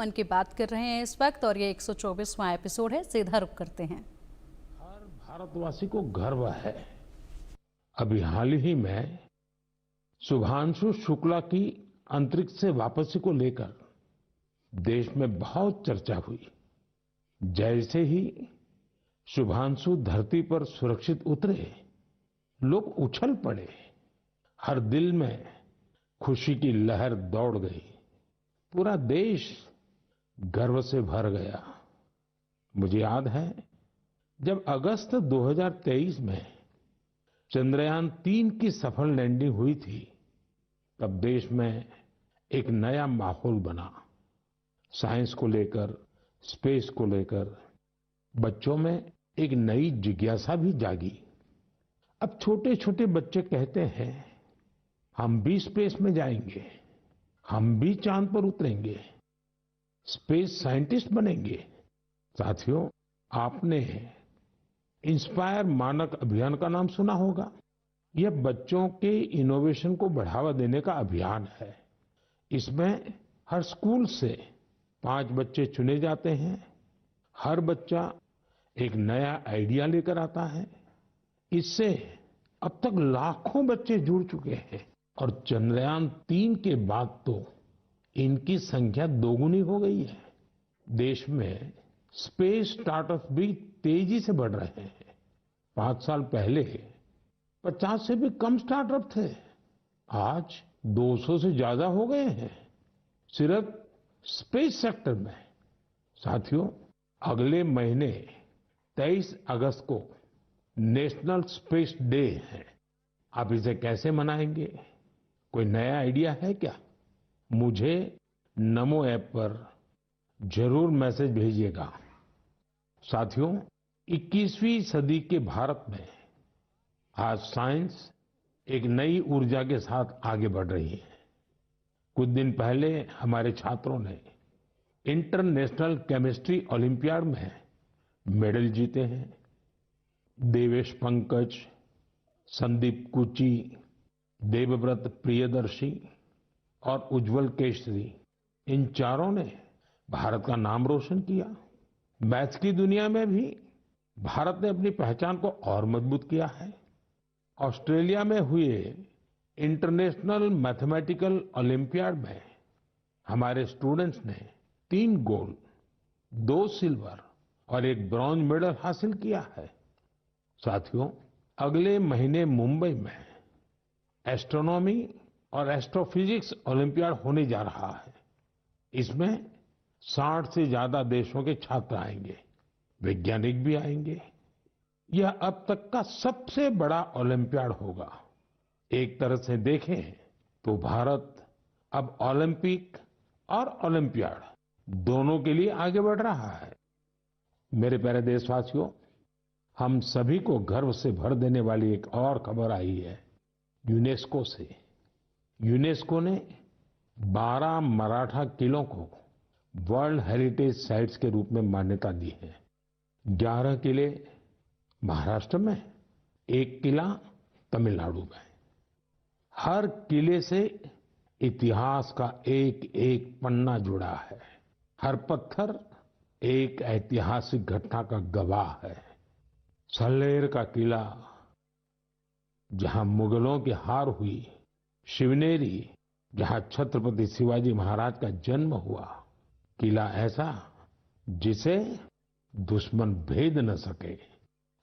मन की बात कर रहे हैं इस वक्त और ये 124वां एपिसोड है। सीधा रुख करते हैं। हर भारतवासी को गर्व है। अभी हाल ही में शुभांशु शुक्ला की अंतरिक्ष से वापसी को लेकर देश में बहुत चर्चा हुई। जैसे ही शुभांशु धरती पर सुरक्षित उतरे, लोग उछल पड़े। हर दिल में खुशी की लहर दौड़ गई। पूरा देश गर्व से भर गया। मुझे याद है, जब अगस्त 2023 में चंद्रयान-3 की सफल लैंडिंग हुई थी, तब देश में एक नया माहौल बना। साइंस को लेकर, स्पेस को लेकर बच्चों में एक नई जिज्ञासा भी जागी। अब छोटे-छोटे बच्चे कहते हैं, हम भी स्पेस में जाएंगे, हम भी चांद पर उतरेंगे, स्पेस साइंटिस्ट बनेंगे। साथियों, आपने इंस्पायर मानक अभियान का नाम सुना होगा। यह बच्चों के इनोवेशन को बढ़ावा देने का अभियान है। इसमें हर स्कूल से 5 बच्चे चुने जाते हैं। हर बच्चा एक नया आइडिया लेकर आता है। इससे अब तक लाखों बच्चे जुड़ चुके हैं और चंद्रयान-3 के बाद तो इनकी संख्या दोगुनी हो गई है। देश में स्पेस स्टार्टअप भी तेजी से बढ़ रहे हैं। 5 साल पहले 50 से भी कम स्टार्टअप थे। आज 200 से ज्यादा हो गए हैं, सिर्फ स्पेस सेक्टर में। साथियों, अगले महीने 23 अगस्त को नेशनल स्पेस डे है। आप इसे कैसे मनाएंगे? कोई नया आइडिया है क्या? मुझे नमो ऐप पर जरूर मैसेज भेजिएगा। साथियों, 21वीं सदी के भारत में आज साइंस एक नई ऊर्जा के साथ आगे बढ़ रही है। कुछ दिन पहले हमारे छात्रों ने इंटरनेशनल केमिस्ट्री ओलंपियाड में मेडल जीते हैं। देवेश पंकज, संदीप कुची, देवव्रत प्रियदर्शी और उज्जवल केशरी, इन चारों ने भारत का नाम रोशन किया। मैथ्स की दुनिया में भी भारत ने अपनी पहचान को और मजबूत किया है। ऑस्ट्रेलिया में हुए इंटरनेशनल मैथमेटिकल ओलंपियाड में हमारे स्टूडेंट्स ने 3 गोल्ड, 2 सिल्वर और 1 ब्रॉन्ज मेडल हासिल किया है। साथियों, अगले महीने मुंबई में एस्ट्रोनॉमी और एस्ट्रोफिजिक्स ओलंपियाड होने जा रहा है। इसमें 60 से ज्यादा देशों के छात्र आएंगे, वैज्ञानिक भी आएंगे। यह अब तक का सबसे बड़ा ओलंपियाड होगा। एक तरह से देखें तो भारत अब ओलंपिक और ओलंपियाड दोनों के लिए आगे बढ़ रहा है। मेरे प्यारे देशवासियों, हम सभी को गर्व से भर देने वाली एक और खबर आई है यूनेस्को से। यूनेस्को ने 12 मराठा किलों को वर्ल्ड हेरिटेज साइट्स के रूप में मान्यता दी है। 11 किले महाराष्ट्र में, 1 किला तमिलनाडु में। हर किले से इतिहास का एक एक पन्ना जुड़ा है। हर पत्थर एक ऐतिहासिक घटना का गवाह है। सल्लेर का किला, जहां मुगलों की हार हुई, शिवनेरी, जहां छत्रपति शिवाजी महाराज का जन्म हुआ, किला ऐसा जिसे दुश्मन भेद न सके।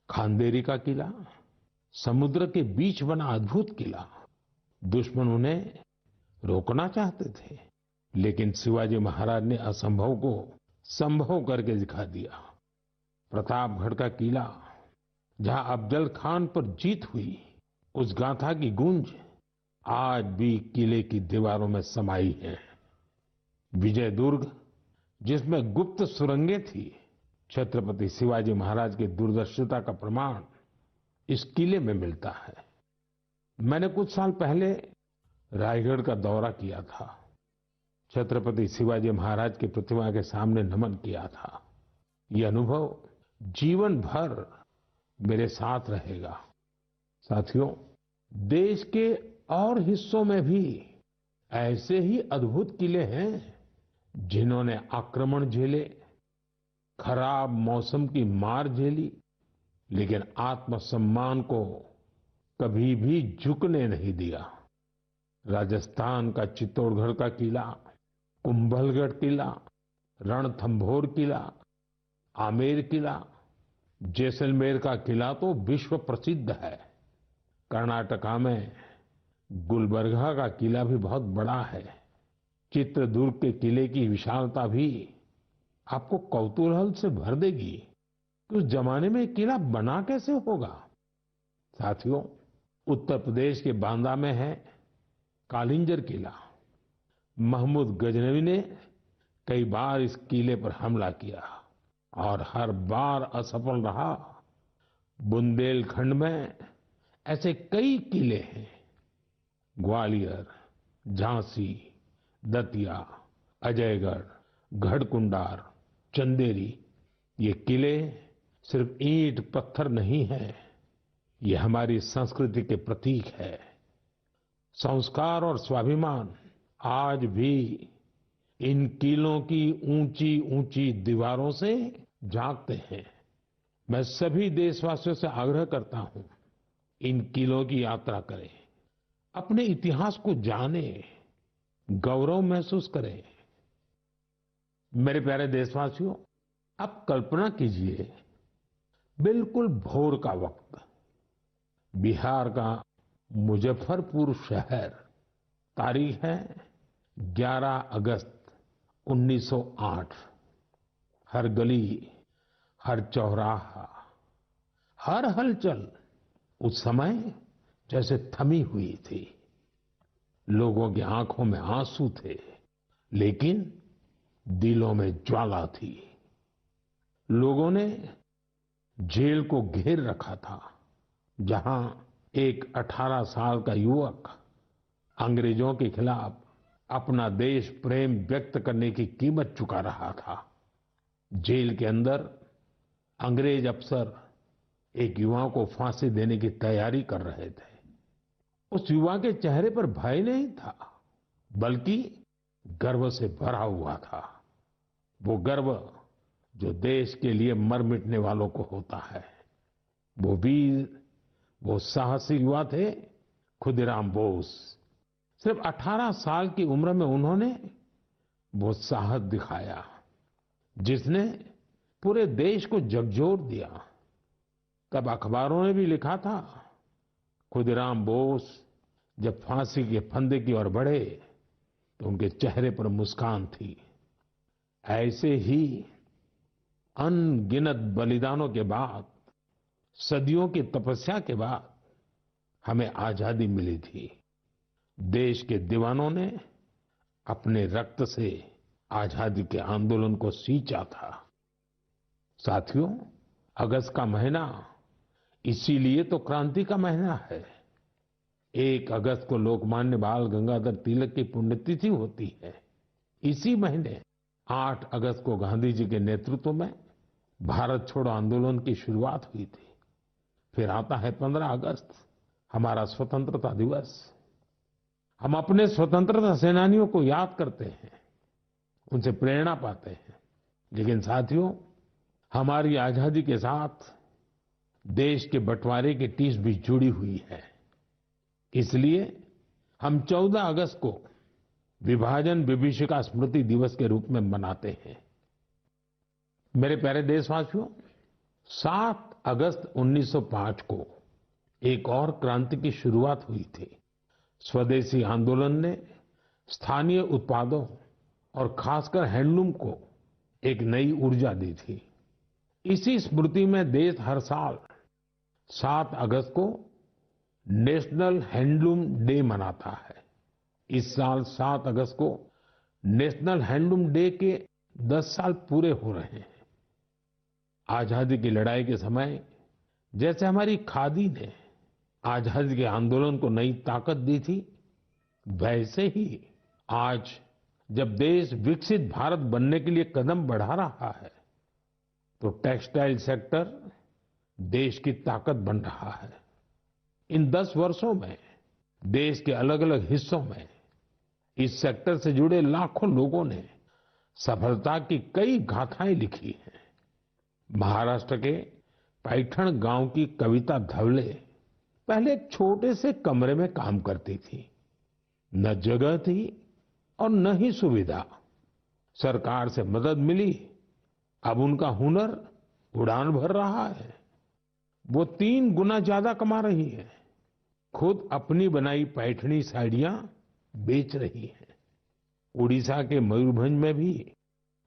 खांदेरी का किला, समुद्र के बीच बना अद्भुत किला। दुश्मन उन्हें रोकना चाहते थे, लेकिन शिवाजी महाराज ने असंभव को संभव करके दिखा दिया। प्रतापगढ़ का किला, जहां अफजल खान पर जीत हुई, उस गाथा की गूंज आज भी किले की दीवारों में समाई है। विजय दुर्ग, जिसमें गुप्त सुरंगें थी, छत्रपति शिवाजी महाराज की दूरदर्शिता का प्रमाण इस किले में मिलता है। मैंने कुछ साल पहले रायगढ़ का दौरा किया था। छत्रपति शिवाजी महाराज की प्रतिमा के सामने नमन किया था। यह अनुभव जीवन भर मेरे साथ रहेगा। साथियों, देश के और हिस्सों में भी ऐसे ही अद्भुत किले हैं जिन्होंने आक्रमण झेले, खराब मौसम की मार झेली, लेकिन आत्मसम्मान को कभी भी झुकने नहीं दिया। राजस्थान का चित्तौड़गढ़ का किला, कुंभलगढ़ किला, रणथंभौर किला, आमेर किला, जैसलमेर का किला तो विश्व प्रसिद्ध है। कर्नाटका में गुलबर्गा का किला भी बहुत बड़ा है। चित्रदुर्ग के किले की विशालता भी आपको कौतूहल से भर देगी कि उस जमाने में किला बना कैसे होगा। साथियों, उत्तर प्रदेश के बांदा में है कालिंजर किला। महमूद गजनवी ने कई बार इस किले पर हमला किया और हर बार असफल रहा। बुंदेलखंड में ऐसे कई किले हैं। ग्वालियर, झांसी, दतिया, अजयगढ़, गढ़कुंडार, चंदेरी, ये किले सिर्फ ईंट पत्थर नहीं है, ये हमारी संस्कृति के प्रतीक है। संस्कार और स्वाभिमान आज भी इन किलों की ऊंची ऊंची दीवारों से झांकते हैं। मैं सभी देशवासियों से आग्रह करता हूं, इन किलों की यात्रा करें, अपने इतिहास को जानें, गौरव महसूस करें। मेरे प्यारे देशवासियों, आप कल्पना कीजिए, बिल्कुल भोर का वक्त, बिहार का मुजफ्फरपुर शहर, तारीख है 11 अगस्त 1908। हर गली, हर चौराहा, हर हलचल उस समय जैसे थमी हुई थी। लोगों की आंखों में आंसू थे, लेकिन दिलों में ज्वाला थी। लोगों ने जेल को घेर रखा था, जहां एक 18 साल का युवक अंग्रेजों के खिलाफ अपना देश प्रेम व्यक्त करने की कीमत चुका रहा था। जेल के अंदर अंग्रेज अफसर एक युवा को फांसी देने की तैयारी कर रहे थे। उस युवा के चेहरे पर भय नहीं था, बल्कि गर्व से भरा हुआ था। वो गर्व जो देश के लिए मर मिटने वालों को होता है। वो वीर, वो साहसी युवा थे खुदीराम बोस। सिर्फ 18 साल की उम्र में उन्होंने वो साहस दिखाया जिसने पूरे देश को झकझोर दिया। तब अखबारों ने भी लिखा था, खुदीराम बोस जब फांसी के फंदे की ओर बढ़े तो उनके चेहरे पर मुस्कान थी। ऐसे ही अनगिनत बलिदानों के बाद, सदियों की तपस्या के बाद हमें आजादी मिली थी। देश के दीवानों ने अपने रक्त से आजादी के आंदोलन को सींचा था। साथियों, अगस्त का महीना इसीलिए तो क्रांति का महीना है। 1 अगस्त को लोकमान्य बाल गंगाधर तिलक की पुण्यतिथि होती है। इसी महीने 8 अगस्त को गांधी जी के नेतृत्व में भारत छोड़ो आंदोलन की शुरुआत हुई थी। फिर आता है 15 अगस्त, हमारा स्वतंत्रता दिवस। हम अपने स्वतंत्रता सेनानियों को याद करते हैं, उनसे प्रेरणा पाते हैं। लेकिन साथियों, हमारी आजादी के साथ देश के बंटवारे की टीस भी जुड़ी हुई है। इसलिए हम 14 अगस्त को विभाजन विभीषिका स्मृति दिवस के रूप में मनाते हैं। मेरे प्यारे देशवासियों, 7 अगस्त 1905 को एक और क्रांति की शुरुआत हुई थी। स्वदेशी आंदोलन ने स्थानीय उत्पादों और खासकर हैंडलूम को एक नई ऊर्जा दी थी। इसी स्मृति में देश हर साल 7 अगस्त को नेशनल हैंडलूम डे मनाता है। इस साल 7 अगस्त को नेशनल हैंडलूम डे के 10 साल पूरे हो रहे हैं। आजादी की लड़ाई के समय जैसे हमारी खादी ने आजादी के आंदोलन को नई ताकत दी थी, वैसे ही आज जब देश विकसित भारत बनने के लिए कदम बढ़ा रहा है, तो टेक्सटाइल सेक्टर देश की ताकत बन रहा है। इन 10 वर्षों में देश के अलग अलग हिस्सों में इस सेक्टर से जुड़े लाखों लोगों ने सफलता की कई गाथाएं लिखी हैं। महाराष्ट्र के पैठण गांव की कविता धवले पहले एक छोटे से कमरे में काम करती थी। न जगह थी और न ही सुविधा। सरकार से मदद मिली, अब उनका हुनर उड़ान भर रहा है। वो 3 गुना ज्यादा कमा रही है। खुद अपनी बनाई पैठणी साड़ियां बेच रही है। उड़ीसा के मयूरभंज में भी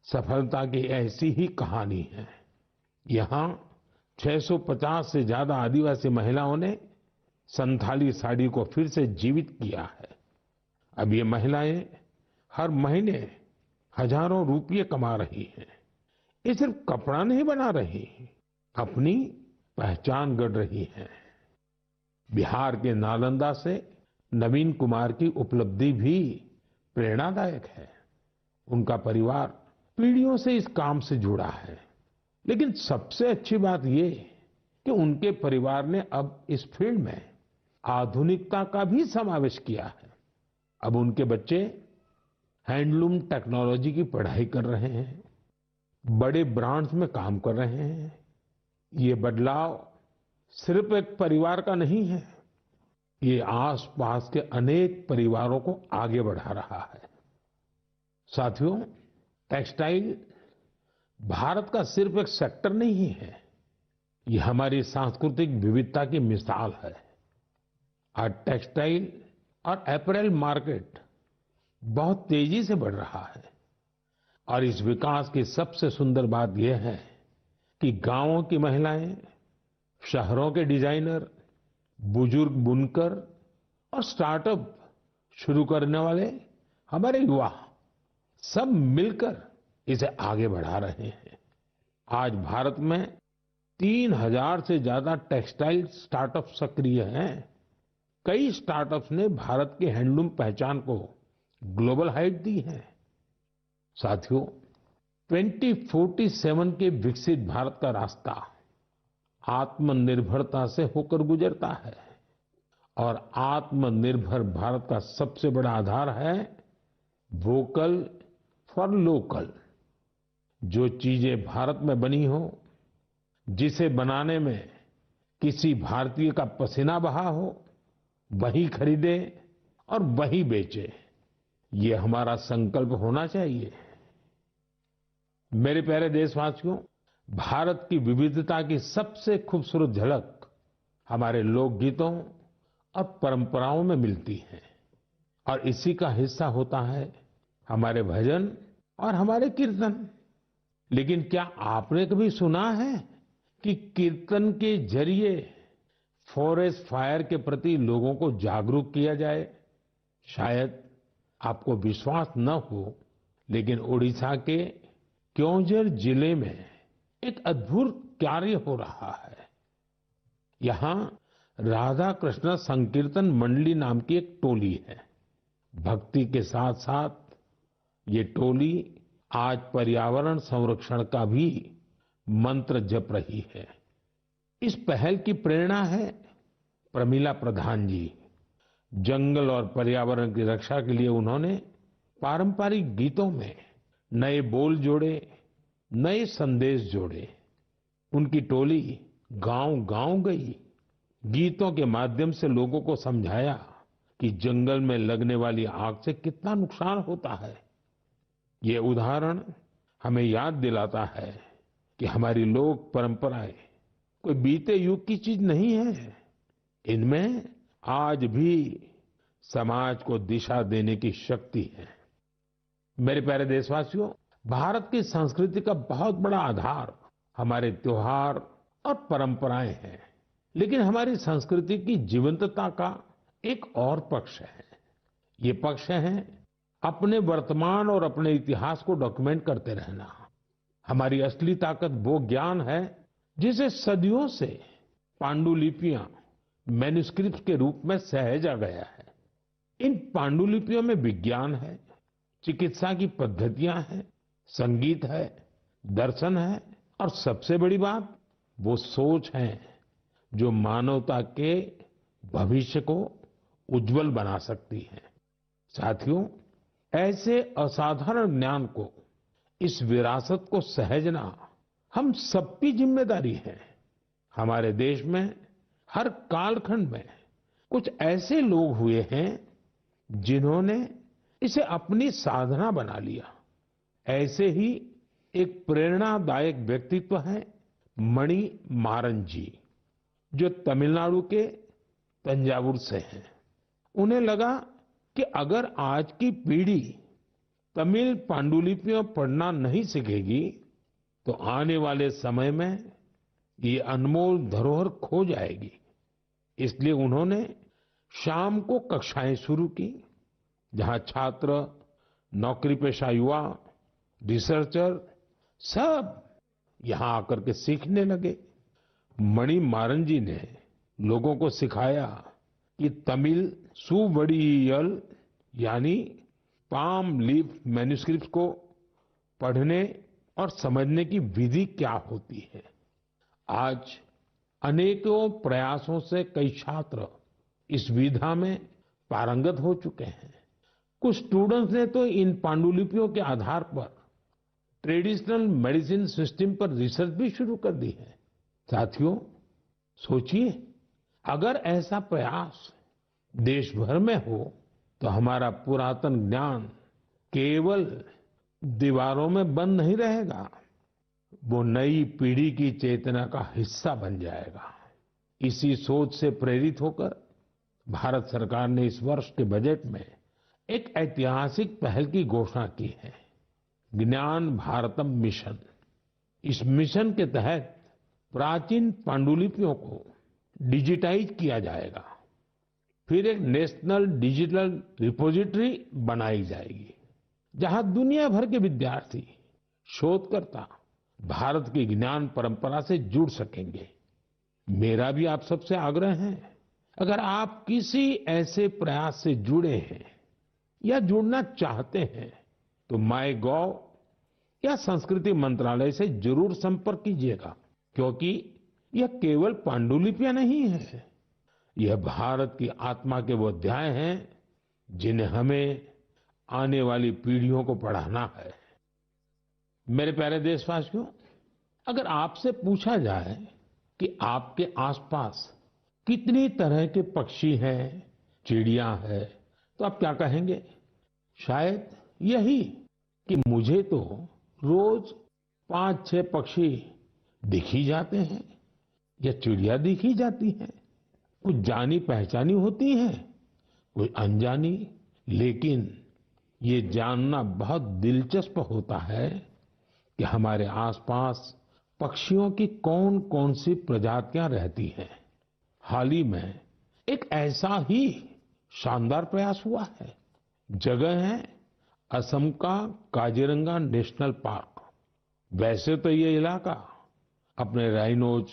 सफलता की ऐसी ही कहानी है। यहाँ 650 से ज्यादा आदिवासी महिलाओं ने संथाली साड़ी को फिर से जीवित किया है। अब ये महिलाएं हर महीने हजारों रुपये कमा रही हैं। ये सिर्फ कपड़ा नहीं बना रही, अपनी पहचान गढ़ रही हैं। बिहार के नालंदा से नवीन कुमार की उपलब्धि भी प्रेरणादायक है। उनका परिवार पीढ़ियों से इस काम से जुड़ा है। लेकिन सबसे अच्छी बात ये कि उनके परिवार ने अब इस फील्ड में आधुनिकता का भी समावेश किया है। अब उनके बच्चे हैंडलूम टेक्नोलॉजी की पढ़ाई कर रहे हैं, बड़े ब्रांड्स में काम कर रहे हैं। ये बदलाव सिर्फ एक परिवार का नहीं है, ये आसपास के अनेक परिवारों को आगे बढ़ा रहा है। साथियों, टेक्सटाइल भारत का सिर्फ एक सेक्टर नहीं है, ये हमारी सांस्कृतिक विविधता की मिसाल है। आज टेक्सटाइल और अपैरेल मार्केट बहुत तेजी से बढ़ रहा है और इस विकास की सबसे सुंदर बात यह है कि गांवों की महिलाएं, शहरों के डिजाइनर, बुजुर्ग बुनकर और स्टार्टअप शुरू करने वाले हमारे युवा सब मिलकर इसे आगे बढ़ा रहे हैं। आज भारत में 3000 से ज्यादा टेक्सटाइल स्टार्टअप सक्रिय हैं। कई स्टार्टअप्स ने भारत की हैंडलूम पहचान को ग्लोबल हाइट दी है। साथियों, 2047 के विकसित भारत का रास्ता आत्मनिर्भरता से होकर गुजरता है और आत्मनिर्भर भारत का सबसे बड़ा आधार है वोकल फॉर लोकल। जो चीजें भारत में बनी हो, जिसे बनाने में किसी भारतीय का पसीना बहा हो, वही खरीदे और वही बेचे, ये हमारा संकल्प होना चाहिए। मेरे प्यारे देशवासियों, भारत की विविधता की सबसे खूबसूरत झलक हमारे लोकगीतों और परंपराओं में मिलती है और इसी का हिस्सा होता है हमारे भजन और हमारे कीर्तन। लेकिन क्या आपने कभी सुना है कि कीर्तन के जरिए फॉरेस्ट फायर के प्रति लोगों को जागरूक किया जाए? शायद आपको विश्वास न हो, लेकिन ओडिशा के क्योंझर जिले में एक अद्भुत कार्य हो रहा है। यहाँ राधा कृष्ण संकीर्तन मंडली नाम की एक टोली है। भक्ति के साथ साथ ये टोली आज पर्यावरण संरक्षण का भी मंत्र जप रही है। इस पहल की प्रेरणा है प्रमिला प्रधान जी। जंगल और पर्यावरण की रक्षा के लिए उन्होंने पारंपरिक गीतों में नए बोल जोड़े, नए संदेश जोड़े। उनकी टोली गांव-गांव गई, गीतों के माध्यम से लोगों को समझाया कि जंगल में लगने वाली आग से कितना नुकसान होता है। ये उदाहरण हमें याद दिलाता है कि हमारी लोक परंपराएं कोई बीते युग की चीज नहीं है। इनमें आज भी समाज को दिशा देने की शक्ति है। मेरे प्यारे देशवासियों, भारत की संस्कृति का बहुत बड़ा आधार हमारे त्योहार और परंपराएं हैं। लेकिन हमारी संस्कृति की जीवंतता का एक और पक्ष है। ये पक्ष है अपने वर्तमान और अपने इतिहास को डॉक्यूमेंट करते रहना। हमारी असली ताकत वो ज्ञान है जिसे सदियों से पांडुलिपियां, मैन्युस्क्रिप्ट के रूप में सहेजा गया है। इन पांडुलिपियों में विज्ञान है, चिकित्सा की पद्धतियां हैं, संगीत है, दर्शन है और सबसे बड़ी बात वो सोच है जो मानवता के भविष्य को उज्जवल बना सकती है। साथियों, ऐसे असाधारण ज्ञान को इस विरासत को सहेजना हम सबकी जिम्मेदारी है। हमारे देश में हर कालखंड में कुछ ऐसे लोग हुए हैं जिन्होंने इसे अपनी साधना बना लिया। ऐसे ही एक प्रेरणादायक व्यक्तित्व है मणि मारन जी, जो तमिलनाडु के तंजावुर से हैं। उन्हें लगा कि अगर आज की पीढ़ी तमिल पांडुलिपियां पढ़ना नहीं सीखेगी तो आने वाले समय में ये अनमोल धरोहर खो जाएगी। इसलिए उन्होंने शाम को कक्षाएं शुरू की, जहां छात्र, नौकरीपेशा युवा, रिसर्चर सब यहां आकर के सीखने लगे। मणि मारन जी ने लोगों को सिखाया कि तमिल सुवड़ियल यानी पाम लीफ मैन्युस्क्रिप्ट को पढ़ने और समझने की विधि क्या होती है। आज अनेकों प्रयासों से कई छात्र इस विधा में पारंगत हो चुके हैं। कुछ स्टूडेंट्स ने तो इन पांडुलिपियों के आधार पर ट्रेडिशनल मेडिसिन सिस्टम पर रिसर्च भी शुरू कर दी है। साथियों, सोचिए, अगर ऐसा प्रयास देश भर में हो तो हमारा पुरातन ज्ञान केवल दीवारों में बंद नहीं रहेगा, वो नई पीढ़ी की चेतना का हिस्सा बन जाएगा। इसी सोच से प्रेरित होकर भारत सरकार ने इस वर्ष के बजट में एक ऐतिहासिक पहल की घोषणा की है, ज्ञान भारतम मिशन। इस मिशन के तहत प्राचीन पांडुलिपियों को डिजिटाइज किया जाएगा। फिर एक नेशनल डिजिटल रिपोजिटरी बनाई जाएगी, जहां दुनिया भर के विद्यार्थी, शोधकर्ता भारत की ज्ञान परंपरा से जुड़ सकेंगे। मेरा भी आप सबसे आग्रह है, अगर आप किसी ऐसे प्रयास से जुड़े हैं या जुड़ना चाहते हैं तो माईगॉव या संस्कृति मंत्रालय से जरूर संपर्क कीजिएगा, क्योंकि यह केवल पांडुलिपियां नहीं है, यह भारत की आत्मा के वो अध्याय हैं जिन्हें हमें आने वाली पीढ़ियों को पढ़ाना है। मेरे प्यारे देशवासियों, अगर आपसे पूछा जाए कि आपके आसपास कितनी तरह के पक्षी हैं, चिड़िया है, तो आप क्या कहेंगे? शायद यही कि मुझे तो रोज 5-6 पक्षी दिख ही जाते हैं या चिड़िया दिख ही जाती हैं। कुछ जानी पहचानी होती हैं, कोई अनजानी, लेकिन ये जानना बहुत दिलचस्प होता है कि हमारे आसपास पक्षियों की कौन कौन सी प्रजातियां रहती हैं। हाल ही में एक ऐसा ही शानदार प्रयास हुआ है। जगह है असम का काजीरंगा नेशनल पार्क। वैसे तो ये इलाका अपने राइनोज,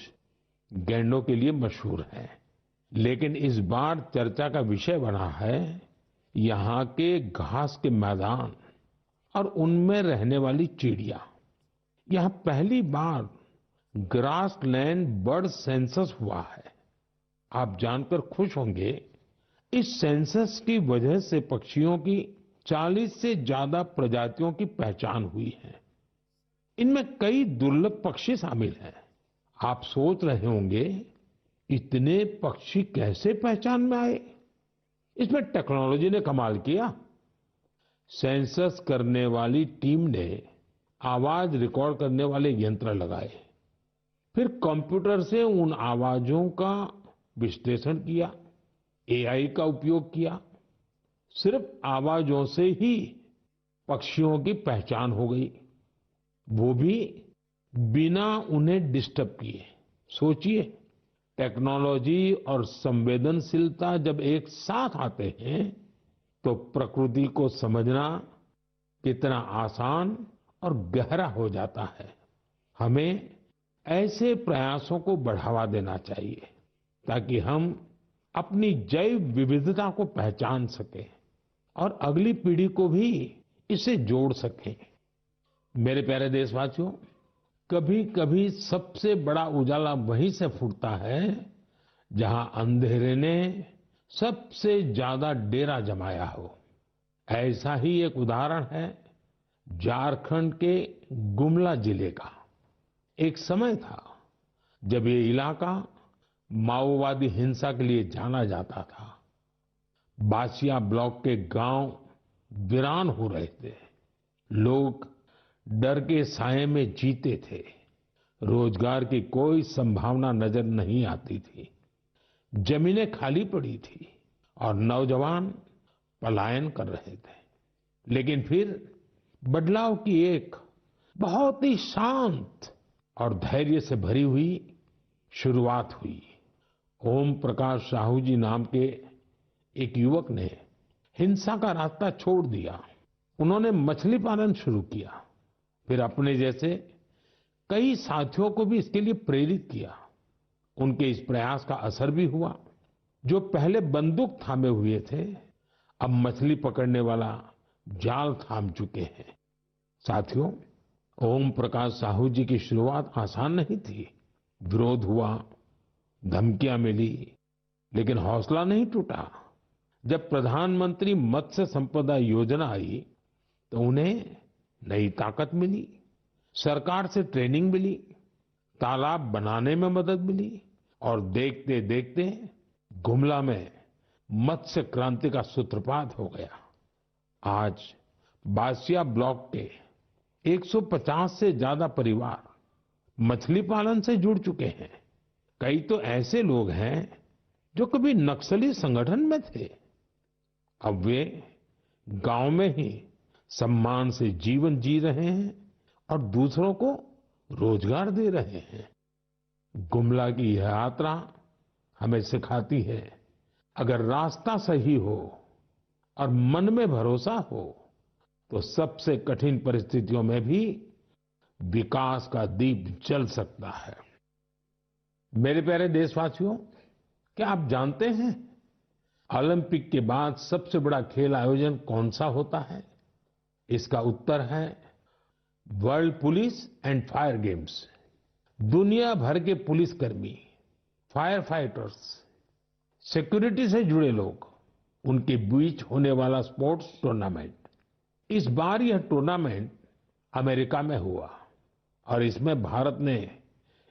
गैंडों के लिए मशहूर है, लेकिन इस बार चर्चा का विषय बना है यहाँ के घास के मैदान और उनमें रहने वाली चिड़िया। यहाँ पहली बार ग्रासलैंड बर्ड सेंसस हुआ है। आप जानकर खुश होंगे, इस सेंसस की वजह से पक्षियों की 40 से ज्यादा प्रजातियों की पहचान हुई है। इनमें कई दुर्लभ पक्षी शामिल हैं। आप सोच रहे होंगे, इतने पक्षी कैसे पहचान में आए? इसमें टेक्नोलॉजी ने कमाल किया। सेंसस करने वाली टीम ने आवाज रिकॉर्ड करने वाले यंत्र लगाए, फिर कंप्यूटर से उन आवाजों का विश्लेषण किया, एआई का उपयोग किया। सिर्फ आवाजों से ही पक्षियों की पहचान हो गई, वो भी बिना उन्हें डिस्टर्ब किए। सोचिए, टेक्नोलॉजी और संवेदनशीलता जब एक साथ आते हैं तो प्रकृति को समझना कितना आसान और गहरा हो जाता है। हमें ऐसे प्रयासों को बढ़ावा देना चाहिए ताकि हम अपनी जैव विविधता को पहचान सकें और अगली पीढ़ी को भी इसे जोड़ सकें। मेरे प्यारे देशवासियों, कभी कभी सबसे बड़ा उजाला वहीं से फूटता है जहां अंधेरे ने सबसे ज्यादा डेरा जमाया हो। ऐसा ही एक उदाहरण है झारखंड के गुमला जिले का। एक समय था जब ये इलाका माओवादी हिंसा के लिए जाना जाता था। बासिया ब्लॉक के गांव वीरान हो रहे थे। लोग डर के साए में जीते थे। रोजगार की कोई संभावना नजर नहीं आती थी। जमीनें खाली पड़ी थी और नौजवान पलायन कर रहे थे। लेकिन फिर बदलाव की एक बहुत ही शांत और धैर्य से भरी हुई शुरुआत हुई। ओम प्रकाश साहू जी नाम के एक युवक ने हिंसा का रास्ता छोड़ दिया। उन्होंने मछली पालन शुरू किया। फिर अपने जैसे कई साथियों को भी इसके लिए प्रेरित किया। उनके इस प्रयास का असर भी हुआ। जो पहले बंदूक थामे हुए थे, अब मछली पकड़ने वाला जाल थाम चुके हैं। साथियों, ओम प्रकाश साहू जी की शुरुआत आसान नहीं थी। विरोध हुआ, धमकियां मिली, लेकिन हौसला नहीं टूटा। जब प्रधानमंत्री मत्स्य संपदा योजना आई तो उन्हें नई ताकत मिली। सरकार से ट्रेनिंग मिली, तालाब बनाने में मदद मिली और देखते देखते गुमला में मत्स्य क्रांति का सूत्रपात हो गया। आज बासिया ब्लॉक के 150 से ज्यादा परिवार मछली पालन से जुड़ चुके हैं। कई तो ऐसे लोग हैं जो कभी नक्सली संगठन में थे। अब वे गांव में ही सम्मान से जीवन जी रहे हैं और दूसरों को रोजगार दे रहे हैं। गुमला की यह यात्रा हमें सिखाती है, अगर रास्ता सही हो और मन में भरोसा हो तो सबसे कठिन परिस्थितियों में भी विकास का दीप जल सकता है। मेरे प्यारे देशवासियों, क्या आप जानते हैं ओलंपिक के बाद सबसे बड़ा खेल आयोजन कौन सा होता है? इसका उत्तर है world police and fire games. दुनिया भर के पुलिसकर्मी, फायर फाइटर्स, सिक्योरिटी से जुड़े लोग, उनके बीच होने वाला स्पोर्ट्स टूर्नामेंट। इस बार यह टूर्नामेंट अमेरिका में हुआ और इसमें भारत ने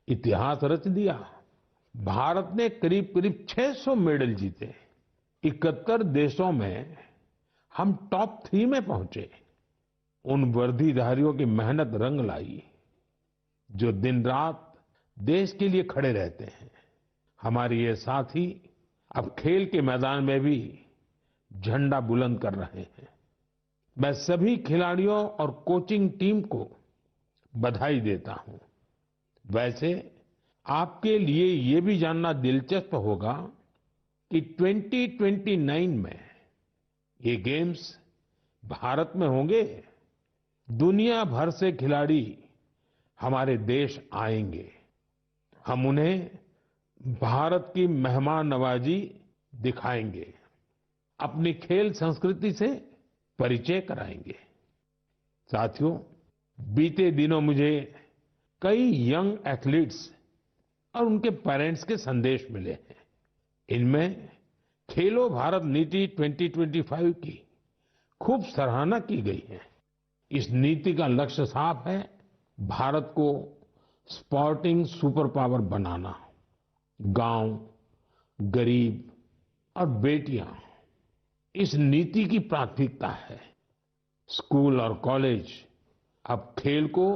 इतिहास रच दिया। भारत ने करीब करीब 600 मेडल जीते। 71 देशों में हम टॉप 3 में पहुंचे। उन वर्दीधारियों की मेहनत रंग लाई जो दिन रात देश के लिए खड़े रहते हैं। हमारे ये साथी अब खेल के मैदान में भी झंडा बुलंद कर रहे हैं। मैं सभी खिलाड़ियों और कोचिंग टीम को बधाई देता हूं। वैसे आपके लिए ये भी जानना दिलचस्प होगा कि 2029 में ये गेम्स भारत में होंगे। दुनिया भर से खिलाड़ी हमारे देश आएंगे। हम उन्हें भारत की मेहमान नवाजी दिखाएंगे, अपनी खेल संस्कृति से परिचय कराएंगे। साथियों, बीते दिनों मुझे कई यंग एथलीट्स और उनके पेरेंट्स के संदेश मिले हैं। इनमें खेलो भारत नीति 2025 की खूब सराहना की गई है। इस नीति का लक्ष्य साफ है, भारत को स्पोर्टिंग सुपर पावर बनाना। गांव, गरीब और बेटियां इस नीति की प्राथमिकता है। स्कूल और कॉलेज अब खेल को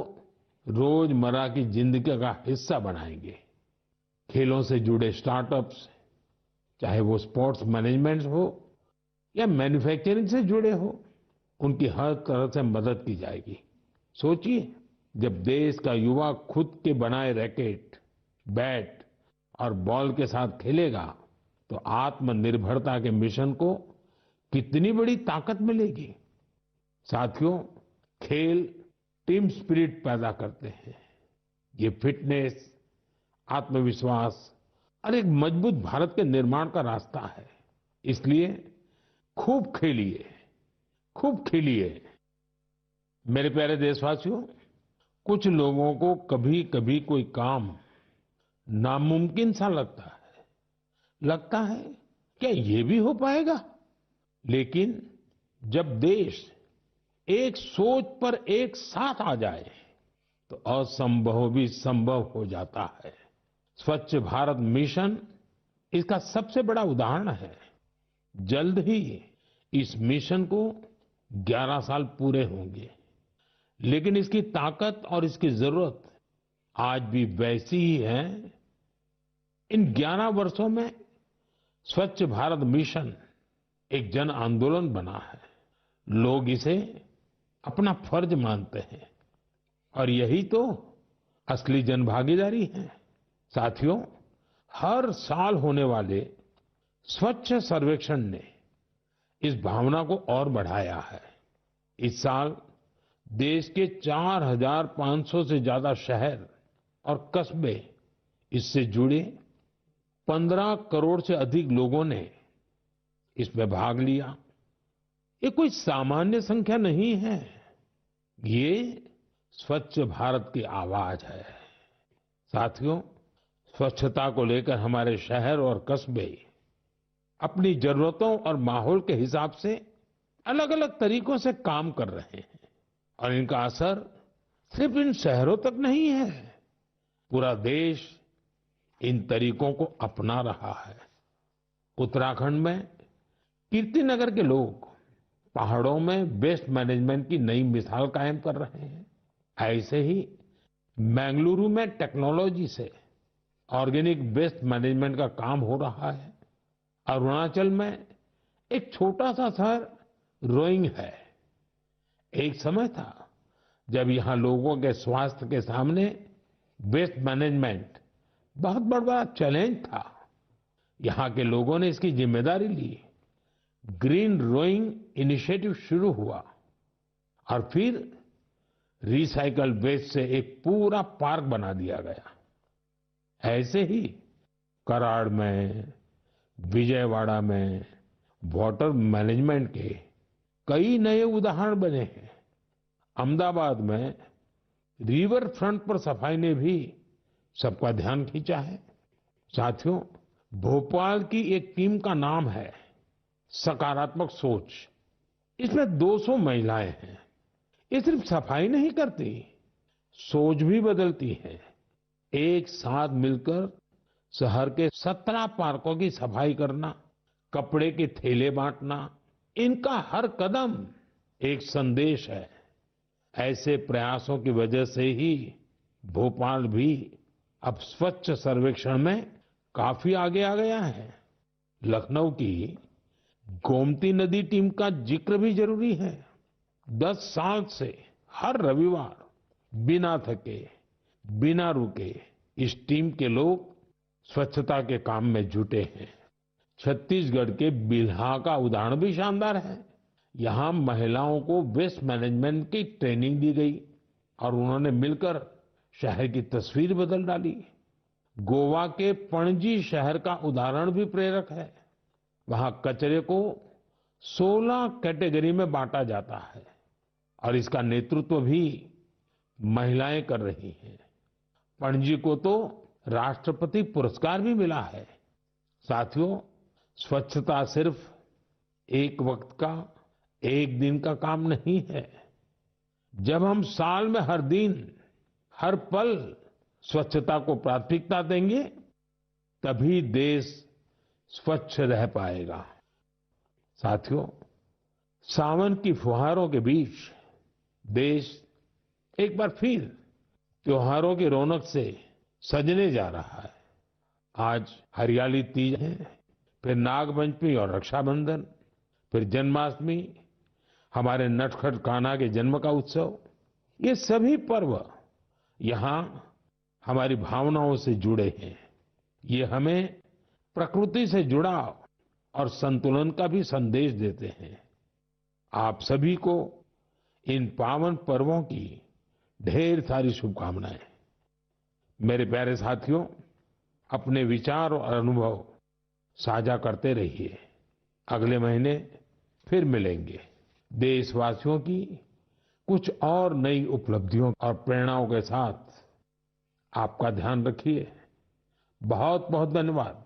रोजमर्रा की जिंदगी का हिस्सा बनाएंगे। खेलों से जुड़े स्टार्टअप्स, चाहे वो स्पोर्ट्स मैनेजमेंट हो या मैन्युफैक्चरिंग से जुड़े हो, उनकी हर तरह से मदद की जाएगी। सोचिए, जब देश का युवा खुद के बनाए रैकेट, बैट और बॉल के साथ खेलेगा तो आत्मनिर्भरता के मिशन को कितनी बड़ी ताकत मिलेगी। साथियों, खेल टीम स्पिरिट पैदा करते हैं। ये फिटनेस, आत्मविश्वास और एक मजबूत भारत के निर्माण का रास्ता है। इसलिए खूब खेलिए, खूब खेलिए। मेरे प्यारे देशवासियों, कुछ लोगों को कभी कभी कोई काम नामुमकिन सा लगता है। लगता है क्या ये भी हो पाएगा? लेकिन जब देश एक सोच पर एक साथ आ जाए तो असंभव भी संभव हो जाता है। स्वच्छ भारत मिशन इसका सबसे बड़ा उदाहरण है। जल्द ही इस मिशन को 11 साल पूरे होंगे, लेकिन इसकी ताकत और इसकी जरूरत आज भी वैसी ही है। इन 11 वर्षों में स्वच्छ भारत मिशन एक जन आंदोलन बना है। लोग इसे अपना फर्ज मानते हैं और यही तो असली जन भागीदारी है। साथियों, हर साल होने वाले स्वच्छ सर्वेक्षण ने इस भावना को और बढ़ाया है। इस साल देश के 4,500 से ज्यादा शहर और कस्बे इससे जुड़े 15 करोड़ से अधिक लोगों ने इसमें भाग लिया। ये कोई सामान्य संख्या नहीं है, ये स्वच्छ भारत की आवाज है। साथियों, स्वच्छता को लेकर हमारे शहर और कस्बे अपनी जरूरतों और माहौल के हिसाब से अलग अलग तरीकों से काम कर रहे हैं और इनका असर सिर्फ इन शहरों तक नहीं है, पूरा देश इन तरीकों को अपना रहा है। उत्तराखंड में कीर्तिनगर के लोग पहाड़ों में वेस्ट मैनेजमेंट की नई मिसाल कायम कर रहे हैं। ऐसे ही बेंगलुरु में टेक्नोलॉजी से ऑर्गेनिक वेस्ट मैनेजमेंट का काम हो रहा है। अरुणाचल में एक छोटा सा शहर रोइंग है। एक समय था जब यहाँ लोगों के स्वास्थ्य के सामने वेस्ट मैनेजमेंट बहुत बड़ा चैलेंज था। यहाँ के लोगों ने इसकी जिम्मेदारी ली। ग्रीन रोइंग इनिशिएटिव शुरू हुआ और फिर रिसाइकल वेस्ट से एक पूरा पार्क बना दिया गया। ऐसे ही कराड़ में, विजयवाड़ा में वाटर मैनेजमेंट के कई नए उदाहरण बने हैं। अहमदाबाद में रिवर फ्रंट पर सफाई ने भी सबका ध्यान खींचा है। साथियों, भोपाल की एक टीम का नाम है सकारात्मक सोच। इसमें 200 महिलाएं हैं। ये सिर्फ सफाई नहीं करती, सोच भी बदलती है। एक साथ मिलकर शहर के 17 पार्कों की सफाई करना, कपड़े के थैले बांटना, इनका हर कदम एक संदेश है। ऐसे प्रयासों की वजह से ही भोपाल भी अब स्वच्छ सर्वेक्षण में काफी आगे आ गया है। लखनऊ की गोमती नदी टीम का जिक्र भी जरूरी है। 10 साल से हर रविवार बिना थके, बिना रुके इस टीम के लोग स्वच्छता के काम में जुटे हैं। छत्तीसगढ़ के बिल्हा का उदाहरण भी शानदार है। यहाँ महिलाओं को वेस्ट मैनेजमेंट की ट्रेनिंग दी गई और उन्होंने मिलकर शहर की तस्वीर बदल डाली। गोवा के पणजी शहर का उदाहरण भी प्रेरक है। वहाँ कचरे को 16 कैटेगरी में बांटा जाता है और इसका नेतृत्व भी महिलाएं कर रही हैं। पणजी को तो राष्ट्रपति पुरस्कार भी मिला है। साथियों, स्वच्छता सिर्फ एक वक्त का, एक दिन का काम नहीं है। जब हम साल में हर दिन, हर पल स्वच्छता को प्राथमिकता देंगे, तभी देश स्वच्छ रह पाएगा। साथियों, सावन की फुहारों के बीच देश एक बार फिर त्योहारों की रौनक से सजने जा रहा है। आज हरियाली तीज है, फिर नागपंचमी और रक्षाबंधन, फिर जन्माष्टमी, हमारे नटखट कान्हा के जन्म का उत्सव। ये सभी पर्व यहाँ हमारी भावनाओं से जुड़े हैं। ये हमें प्रकृति से जुड़ाव और संतुलन का भी संदेश देते हैं। आप सभी को इन पावन पर्वों की ढेर सारी शुभकामनाएं। मेरे प्यारे साथियों, अपने विचार और अनुभव साझा करते रहिए। अगले महीने फिर मिलेंगे। देशवासियों की कुछ और नई उपलब्धियों और प्रेरणाओं के साथ आपका ध्यान रखिए। बहुत बहुत धन्यवाद।